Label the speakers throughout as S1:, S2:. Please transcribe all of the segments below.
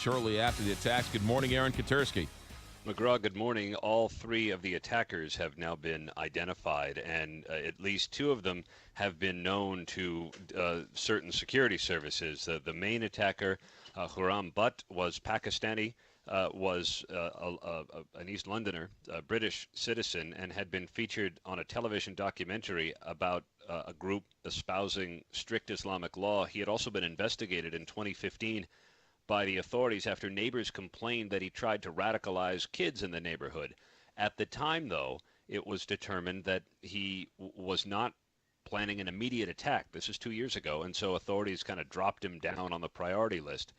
S1: shortly after the attacks. Good morning, Aaron Katersky.
S2: McGraw, good morning. All three of the attackers have now been identified, and at least two of them have been known to certain security services. The main attacker, Khurram Butt, was Pakistani, was an East Londoner, a British citizen, and had been featured on a television documentary about a group espousing strict Islamic law. He had also been investigated in 2015 by the authorities after neighbors complained that he tried to radicalize kids in the neighborhood. At the time, though, it was determined that he was not planning an immediate attack. This is 2 years ago, and so authorities kind of dropped him down on the priority list.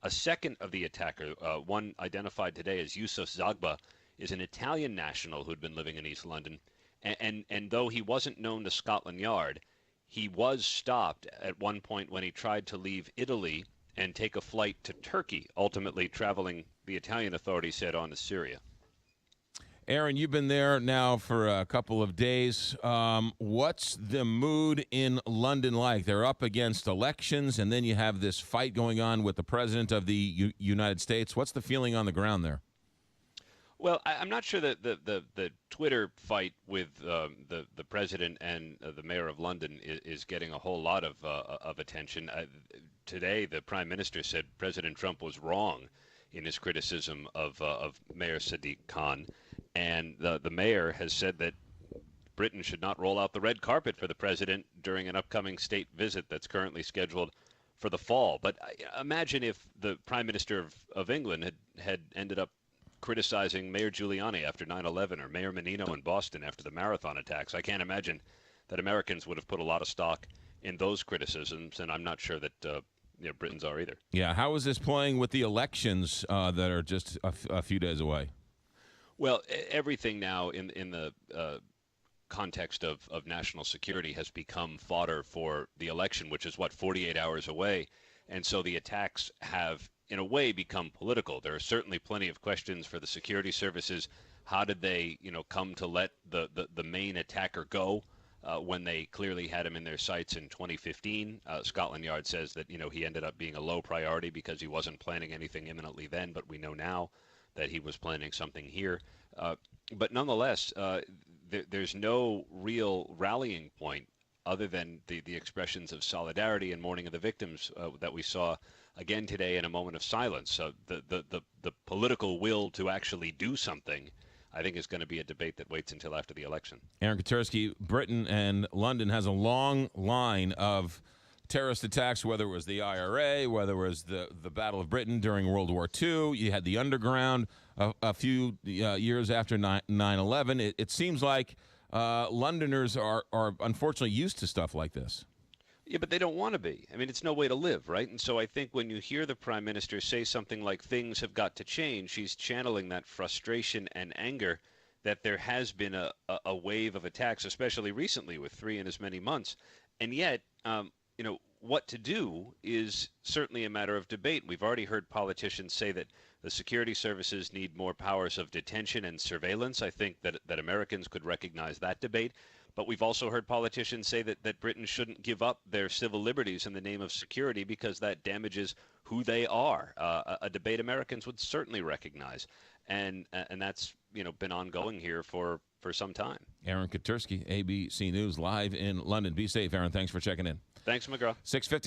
S2: A second of the attacker, one identified today as Yusuf Zagba, is an Italian national who'd been living in East London. And though he wasn't known to Scotland Yard, he was stopped at one point when he tried to leave Italy and take a flight to Turkey, ultimately traveling, the Italian authorities said, on to Syria.
S1: Aaron, you've been there now for a couple of days. What's the mood in London like? They're up against elections, and then you have this fight going on with the President of the United States. What's the feeling on the ground there?
S2: Well, I'm not sure that the Twitter fight with the president and the mayor of London is getting a whole lot of attention. Today, the prime minister said President Trump was wrong in his criticism of Mayor Sadiq Khan, and the mayor has said that Britain should not roll out the red carpet for the president during an upcoming state visit that's currently scheduled for the fall. But imagine if the prime minister of England had ended up criticizing Mayor Giuliani after 9/11 or Mayor Menino in Boston after the marathon attacks. I can't imagine that Americans would have put a lot of stock in those criticisms, and I'm not sure that Britons are either.
S1: Yeah, how is this playing with the elections that are just a few days away?
S2: Well, everything now in the context of national security has become fodder for the election, which is, 48 hours away. And so the attacks have, in a way, become political. There are certainly plenty of questions for the security services. How did they, come to let the main attacker go when they clearly had him in their sights in 2015? Scotland Yard says that, he ended up being a low priority because he wasn't planning anything imminently then, but we know now that he was planning something here. But nonetheless, there's no real rallying point other than the expressions of solidarity and mourning of the victims that we saw again today in a moment of silence. The political will to actually do something, I think, is going to be a debate that waits until after the election.
S1: Aaron Katersky, Britain and London has a long line of terrorist attacks, whether it was the IRA, whether it was the Battle of Britain during World War II. You had the Underground a few years after 9/11. It seems like Londoners are unfortunately used to stuff like this.
S2: Yeah, but they don't want to be. I mean, it's no way to live, right? And so I think when you hear the prime minister say something like things have got to change, she's channeling that frustration and anger that there has been a wave of attacks, especially recently with 3 in as many months. And yet, what to do is certainly a matter of debate. We've already heard politicians say that the security services need more powers of detention and surveillance. I think that Americans could recognize that debate. But we've also heard politicians say that Britain shouldn't give up their civil liberties in the name of security because that damages who they are, a debate Americans would certainly recognize. And that's been ongoing here for some time.
S1: Aaron Katersky, ABC News, live in London. Be safe, Aaron. Thanks for checking in.
S2: Thanks, McGraw.
S1: 6:50.